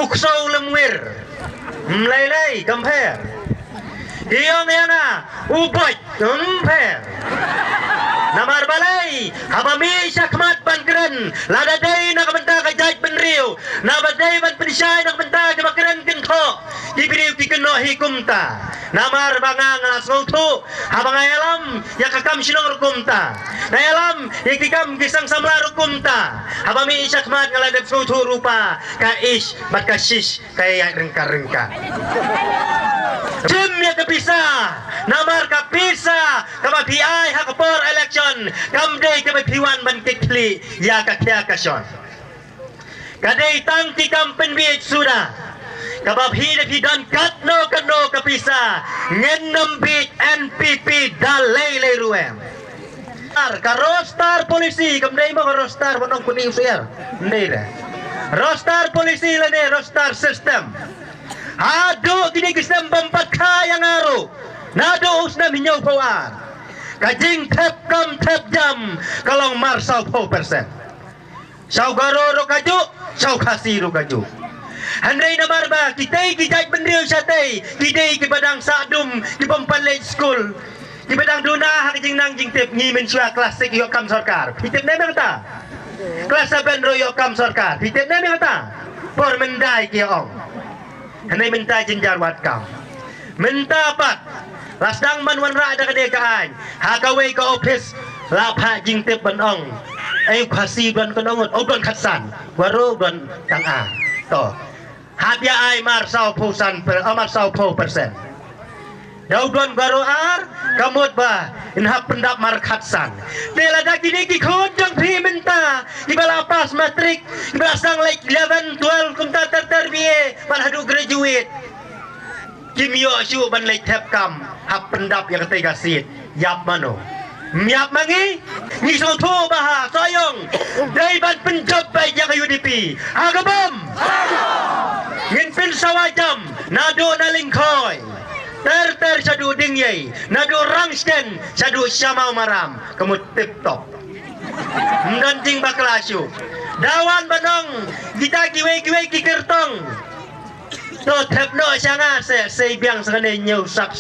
kuksau lemwir mlai compare hiong yana uboy compare namar balai habami syakmat bankren lada day nak benta kajaj penriu nabaday ban penisay nak benta kemakren kento ibiriu kikeno hikumta namar bangang langsung tu habang alam ya kakam sinong rukumta na alam ikikam kisang samla rukumta habami syakmat ngaladap sutu rupa kaish batkashish kaya rengka-rengka Jim ya kepisah namar kapisa kama PI hakapor election kamday kama piwan ban kikli ya kakya kasyon kadai tangki kampen biit sudah kabab hidap hidan katno kapisa ngenom bit NPP dalay ruem ka rostar polisi kamday mo ka rostar bonong kuning sir hindi na rostar polisi la ne rostar system ado kini kisam bampat kaya ngaro nado usna minyaw pawar kajing tep kam tep jam kalong marsaw po persen saw garoro kaju saw kasiro kaju handai na barba kitay kijay bendil satay kitay kibadang sadum kipampalay school kibadang duna hakijing nang jing tip ngimin suya klasik yo kam sarkar pitip na ta kelas 7 ro yo kam sarkar pitip na ta por menday kiong handai minta jenjar wat kam minta pat lasdang manwan ra ada kedekaan hakaway ka office lapha jing tip banong ay kasi don kanongot o don katsan waro don tanga to habya ay marsaw pusan per marsaw po persen daw don garo ar kamot ba inhap pendap markatsan tela da kini ki khojang phi minta ibala pas matric ibala sang like 11 12 kumta terbiye pan hadu graduate kimyo syu ban like tap kam hap pendap yang ketiga sit yap mano miap mangi ni so tho bah soyong dai ban penjob bai yang UDP agabam ngin pin sawajam nado nalingkoy ter sadu dingyay nado rangsten sadu syamau maram kemut tip top mdanting baklasyu dawan banong kita kiwei kikertong to thepno sanga se biang sakane nyau sak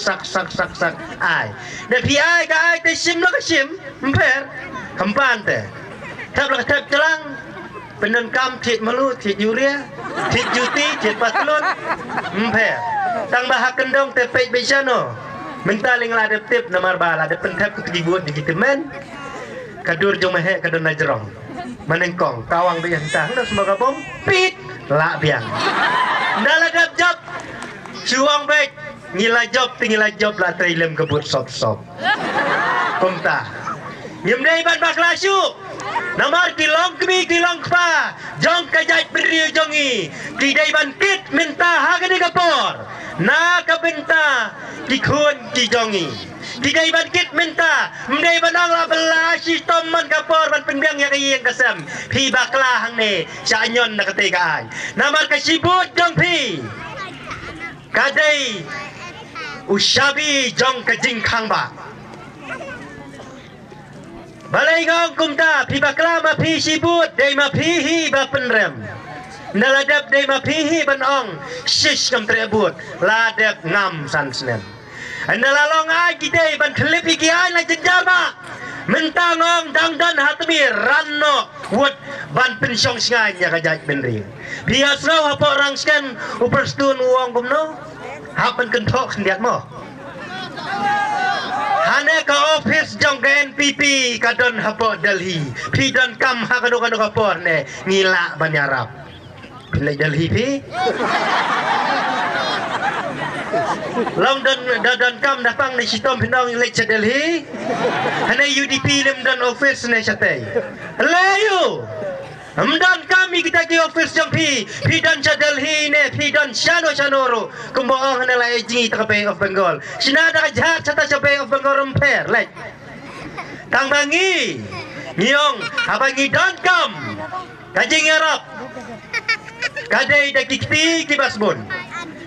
ai de pi ai ka ai te sim lo ka sim mper kampan te thep lo ka thep telang penen kam thit malu thit yuria thit juti thit patlon mper tang bahak kendong te pej besano mentaling la de tip namar bala de pen thep ku tibut di kitemen kadur jong mehe kadon najrong manengkong kawang be entang no semoga bom pit la biang daladap job suang baik ngila job la trilem kebut sop kumta nyemdai ban baklasyu namar kilong kemi kilong kpa jong kajait beriu jongi tidai ban kit minta hagani kapor na kabenta dikun ki jongi tidai ban kit minta mdai banang la belasi tomman kapor ban penbiang yang yang kasem pi bakla hang ne sanyon na katigaan namar kasibut jong pi kadai usabi jong kajing khangba balai ngong kumta pi bakla ma pi sibut dai ma pi hi ba penrem naladap dai ma pi hi banong shish kam trebut ladap ngam san snem andalalong ai kita ban klip iki ai la jenjar ba mentangong dangdan hatmi ranno wot ban pensyong singai nya kajat benri bias no apa orang skan uperstun uang gumno hapan kentok sendiat mo hane ka office jong ke NPP kadon hapo Delhi pidon kam hakado kapor ne ngila banyarap pilih Delhi pi long dan kam datang ni sitom pinang lek Delhi hane UDP lem dan office ne chatai layu amdan kami kita ke office jong pi dan Delhi ne dan Shanoro kumboong hane la ejingi ta Bay of Bengal sinada jahat chata sa Bay of Bengal romper lek tangbangi nyong abangi dan kam kajing Arab kadai dak kiti kibasbon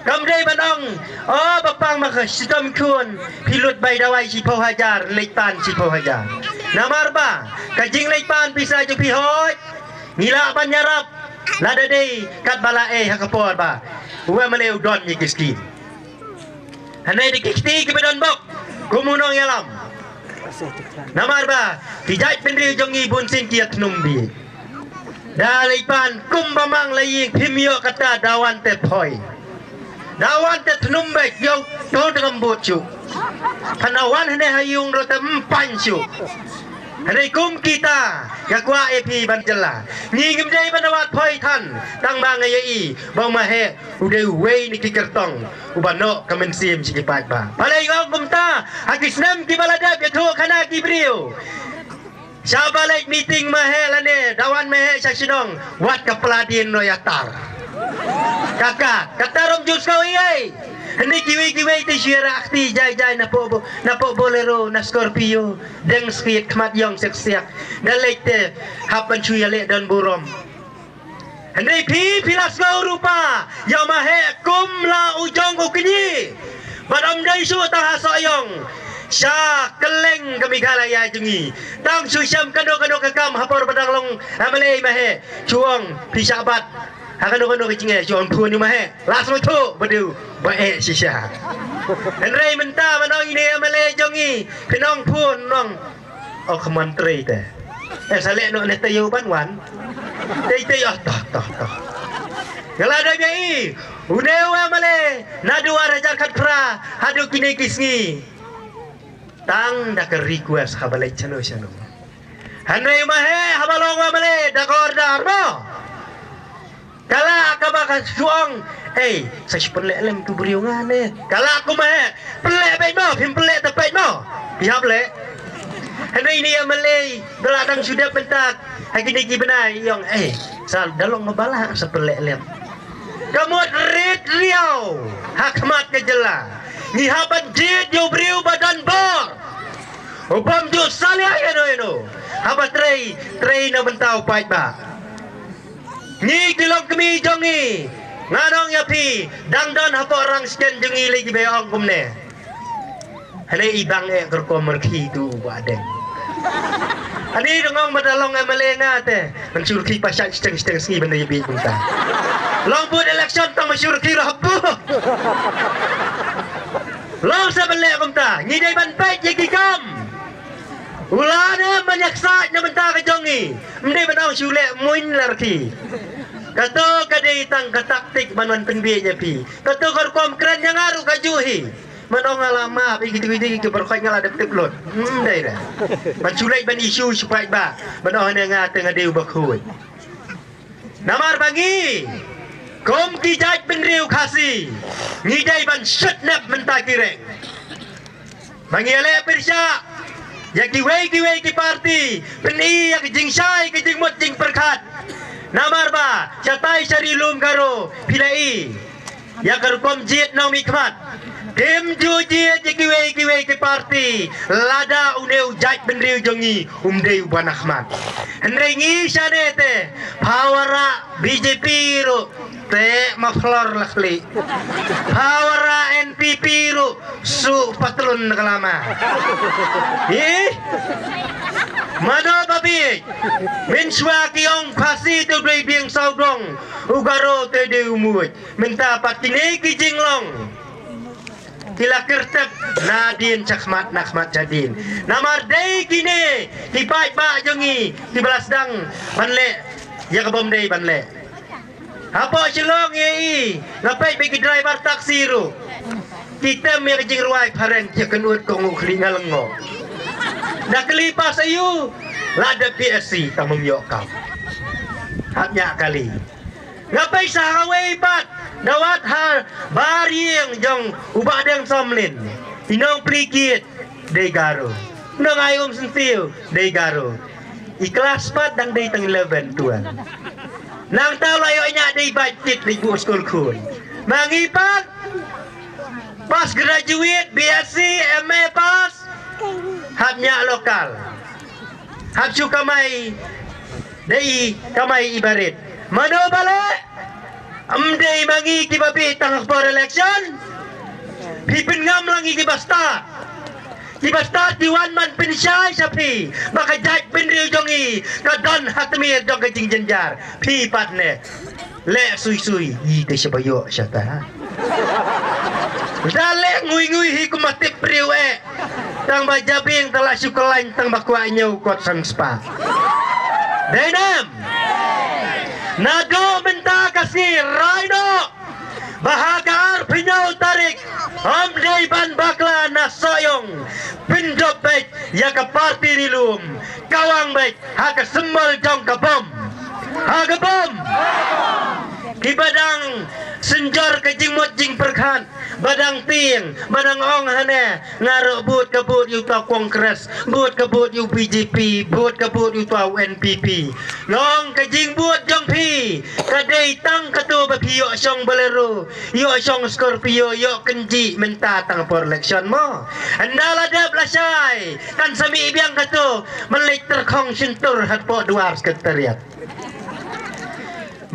kamdai banong oh bapang maka sitom kun pilut bay dawai si po hajar leipan si po hajar namar ba kajing leipan bisa ju pihoj ngila banyarap Lada day kat balae hakapor ba. Uwe maleu don ye kiskin. Hanai di kikti ke bedon bok. Kumunong yalam. Namar ba tijai pendri jongi bunsin kiat numbi. Dalipan kumbamang laying pimyo kata dawan te poi. Dawan te numbek yo to dengan bocu. Panawan hene hayung rota empancu. Hene kum kita yakwa epi banjela. Nyingim dai banawat poi tan tang bang ai bang mahe ude wei ni kikertong ubano kamensim sikipat ba. Palai ngom kumta hakisnam ki balada beto kana kibriu. Syabalek meeting mahe lane dawan mahe saksidong wat kepeladian no yatar. Kakak katarom jus kau iai. Hindi kiwi-kiwi ti syira akti jay-jay na po bolero na Scorpio deng skit kmat yong siak-siak dalek te hapan chuyale dan burom. Hindi pilas kau rupa yaw mahe kum la ujong ukini badam day su tang hasoyong sya keleng kami galaya jungi tang susyam kado-kado kakam hapor padang long amalay mahe chuong pisabat hakano-kano kicingnya jual puan ni mahe langsung tu berdua baik sisa. Henry mentah manong ini amale jongi pinong puan nong oh kementeri teh. Salek nak neta yuban wan. Tei oh toh. Kalau ada biai udewa amale nadu arajar katpra hadu kini kisngi. Tang dak request habalai chano. Henry mahe habalong amale dakor darmo. Kalau aku bakal suang, saya pelek lem tu beriungan ni. Kalau aku mah pelek baik mau, pelek tepat mau, pihak pelek. Hari ini yang Malay beladang sudah pentak, hari ini benar yang sal dalong ngebalah sepelek lem. Kamu red riau, hakmat kejela. Ni haban jid yo beriu badan bor. Upam jo salia eno. Habat tray na mentau pait ba. Ni kilong kami jongi nganong yapi dangdon hapo orang sken jongi lagi beong kumne hale ibang kerkomer ki tu badeng ani dongong badalong amalenga te mensurki pasak steng ski benda yabi kunta long put election tang mensurki rapu long sabele kunta ni dai ban pait yaki kam ulana menyaksa nyamenta ke jongi mende benau sule muin larki kato kadai tang kataktik manuan penbiye pi kato korkom keren yang aru kajuhi manong alama pi gitu ke berkhoi ngala dep lot dai dah manculai ban isu supaya ba manong nga tengah deu bakhoi namar bangi kom ki jaj penriu khasi ngidai ban shutnap mentakireng bangi ale persya ya kiwei ki parti peni ya jingsai ki jingmot jing perkhat namar ba chatai sarilum karo pilai ya karukom jit nau mikmat dem jujit ya kiwei ki parti lada uneu jaj benriu jongi umdeu banahmat henrengi sanete pawara BJP ro te maflor lakli pawara NPP ro su patlon kalama Mano babi menswa kiong khasi tu dui biang saudong ugaro te de umut minta patine ki jinglong kila kertep nadin cakmat nakmat jadin namar dei kini tipai ba jongi ti balasdang banle ya kabom dei banle apa silong ye lapai bagi driver taksi ru kita mer jing ruai paren ya kenut kong khlinga lengo nak lipas ayu lada PSC tamung yokau hatnya kali ngapai sahawai bat dawat har barieng jong ubah deng somlin inong plikit dei garo nong ayum sentiu dei garo ikhlas pat dang dei tang 11 tuan nang tau layo nya dei budget di school kun mangipat pas graduate BSc MA pas habnya lokal habsu kamai dei kamai ibarit mano balik amdei mangi ki babi tang for election pipin ngam langi ki basta basta diwan man pensyai sapi maka jaj penriu jongi kadon hatmir jong kajing jenjar pi patne le sui i te sebayo syata dale ngui hi kumati priu tang bajabing telah syukulain tang bakuanya ukot sang spa denam nado menta kasih raino bahagar pinyau tarik amdai ban bakla nasoyong pindop baik ya ke parti rilum kawang baik haka sembal jong kabom haka bom di badang senjor ke jingmot jing perkhan badang tiang badang ong hane ngaro but kebut yu tau kongres but kebut yu BJP but kebut yu tau NPP ngong ke jing but jong pi kadai tang katu bapi yo song bolero yo song Scorpio yo kenji menta tang por election mo andala dap lasai kan sami biang katu melek terkong sentur hat po duar sekretariat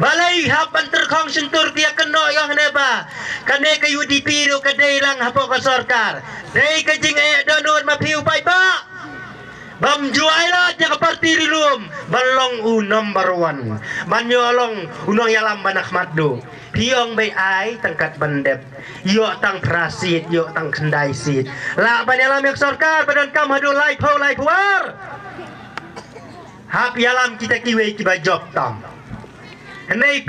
balai hapan terkong sentur kia keno yang neba kane ke UDP ru kadai lang hapo ka sarkar dei ke jing donor mapiu pai ba bam juaila ja parti rilum balong number 1 manyolong unong yalam banak maddo piong bai ai tangkat bandep yo tang prasit yo tang kendai sit la banyalam yak sarkar badan kam hadu lai puar hap yalam kita kiwe ki job tam Henai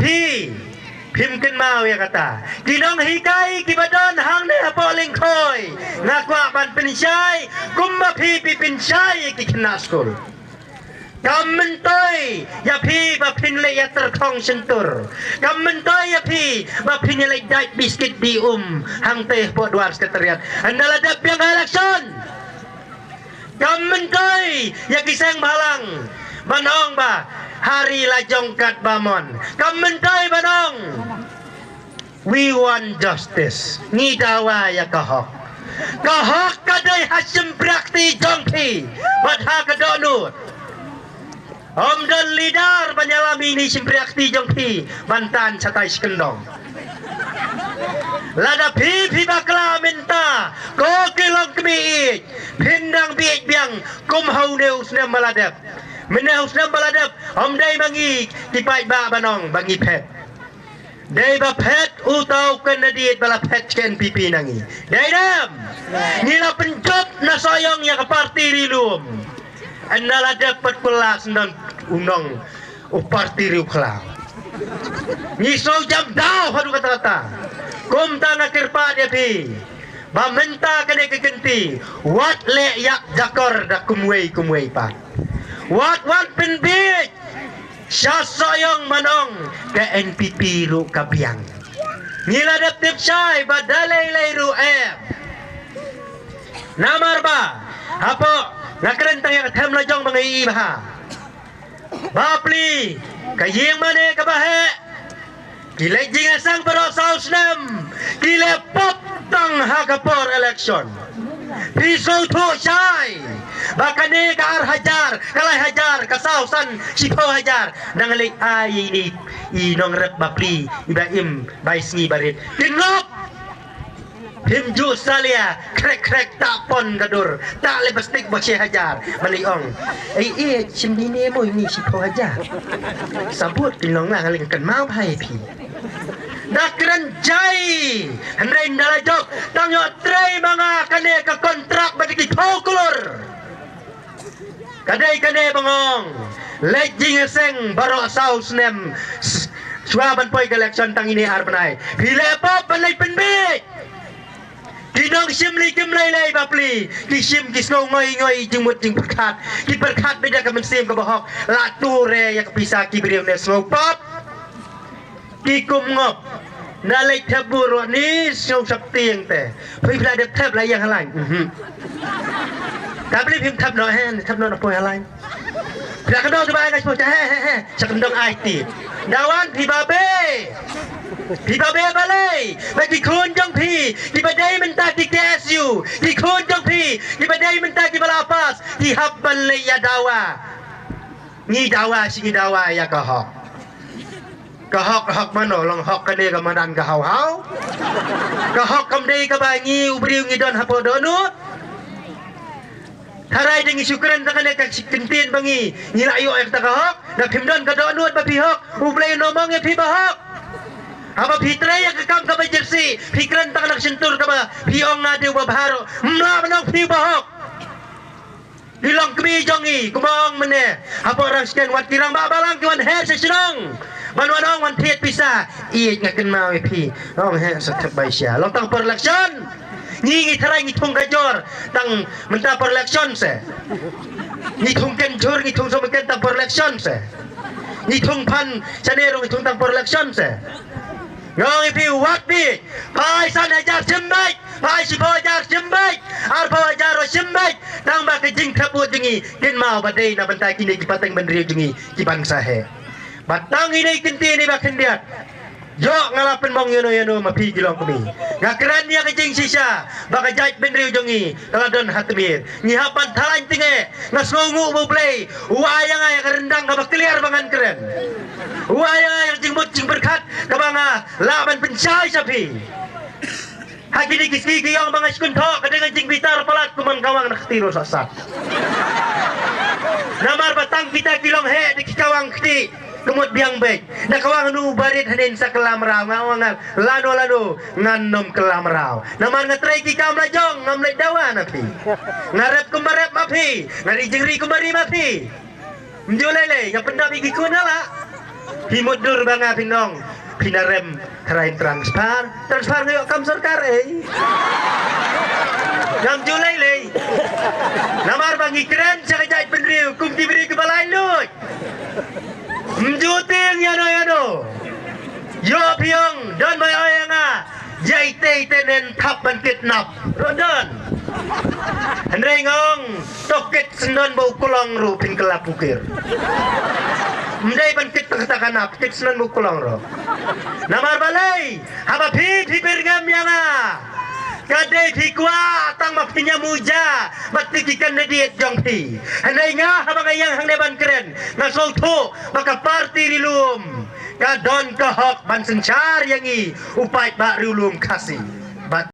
Pim ken mau ya kata kinong hikai kibadon hang ne hapo lingkoi ngakwa ban pensyai kumma pi pensyai ki kena skul Kamentoi ya pi ba pin le ya terkong sentur kamentoi ya pi ba pin le dai biskuit di hang teh po duar sekretariat andala dap yang election kamentoi ya kisang balang manong ba hari lajong kat bamon kamentoi banong we want justice ni dawa ya kahok kadai hasim prakti jongpi badha kadonut Omdon lidar banyalami ni simpriakti jongpi bantan satai skendong lada pi bakla minta ko kilong kemiit pindang biik biang kumhau neus na maladap meneus na maladap omdai bangi kipai ba banong bangi pet dai ba pet utau kandidat bala pet ken pipi nangi dai dam nila penjop na soyong ya ke parti rilum anala dapat kelas dan unong parti riu kelang ni so jam dau hadu kata-kata kum tanah kirpa dia pi bamenta kene kegenti wat le yak jakor dak kumwei pa wat penbit sya soyong manong ke NPP ru kabiang nila dap tip syai badalai lai ru namar ba apa nakrentang yang them lajong bangai baha bapli kayeng mane kabahe kile jingasang pero sausnem kile pop tang hakapor election piso to syai bakane ka hajar kalai hajar kasausan sipo hajar nangali ai ni inong rep bapli Ibrahim baisngi barit kinop Himju salia krek tak pon gadur tak lepastik baca hajar maliong cimdini mo ini sipo hajar sabut kinong nga halingkan mau hai pi nakran jai handrain dalajok tangyo tray mga kane ka kontrak bagi pokulur kadai bangong lejing seng baro saus nem suaban poi election tang ini arbanai bilepo panai penbit Kinong simli kimlay bapli kisim kisno ngoy jimut jing perkat ki perkat beda ka mensim ka bahok la ture ya kapisa ki beriu ne slow pop ki kum ngop nalai tabur ni song sakti yang te pi pla de tab la yang halai tabli phim tab no hen tab no po halai pla ka do ba ga po cha he sakendong IT dawan pi babe balai bagi kun jong pi di badai menta di KSU di kun jong pi di badai menta di balapas di habban le ya dawa ni dawa singi dawa ya kahok mano long hok kane ka madan ka hau kahok kam dei ka bangi ubriu ngi don hapo donut Tarai dengan syukuran tangan dia kentin bangi. Nila ayo ayat takahok. Na pimdon kadon nuat babihok. Ublay nomong ya pibahok. Apa pitraya kekam ka jersey. Pikran tangan nak sentur ka ba. Piong ngade babharo. Mla manong pibahok. Bilang kemi jongi kumong mene. Apa orang sekian wat kirang ba balang kiwan her sesenong. Manwanong wan tiet pisa. Iit ngaken mau pi. Ong her setep baisya. Long tang perlekson. Ngi tarai ngi tung kajor tang menta perlekson se. Ngi tung kenjur ngi tung somaken tang perlekson se. Ngi tung pan sanero ngi tung tang perlekson se. Ngong pi wat bi. Pai san ajar jembai. Pai si ajar jembai. Ar ajar jembai. Tang ba kejing kabut jengi. Kin mau badai na bentai kini ki pateng bendri jengi ki bangsa he. Batang ini kenti ni bakin dia. Jok ngalapen mong yono mapi gilong kami. Ngakran niya kejing sisa. Baka jait benri ujongi. Taladon hatmir. Ngihapan talan tinge. Ngasngungu mo play. Uayang ay karendang kabak clear bangan keren. Uayang ay jingmut jing berkat. Kabanga laban pencay sapi. Hagi ni kisi kiyong mga sekuntok. Kadengan jing bitar palat kuman kawang nakatiro sa sat. Namar batang kita kilong he. Di kikawang kiti. Kumut biang baik. Nakawang nu barit hanin sa kelamraw. Ngawang lano nganom kelamraw. Naman ngatray ki kam lajong ngamlay dawa napi. Ngarep kumarep mapi. Ngarijengri kumari mapi. Mjulele ngapenda bigi kunala. Himudur banga pinong. Pinarem karain transfer. Transfer ngayon kam sarkar eh. Ngam julele. Namar bangi keren sa kajait penriw. Kum diberi kebalai lut. Mjuting yano yo piong don bay ayanga jai tei tenen thap ban kitnap rodon Henry ngong toket sendon bau kulong ru pin kelap ukir mdai ban kit katakanap kit sendon bau kulong ru namar balai haba pi pirgam yanga kadai pikwa tang maktinya muja bakti kikan diet jongti handai nga habang ayang hang deban keren ngasong tu maka parti rilum kadon kahok ban sencar yangi upai bak rilum kasih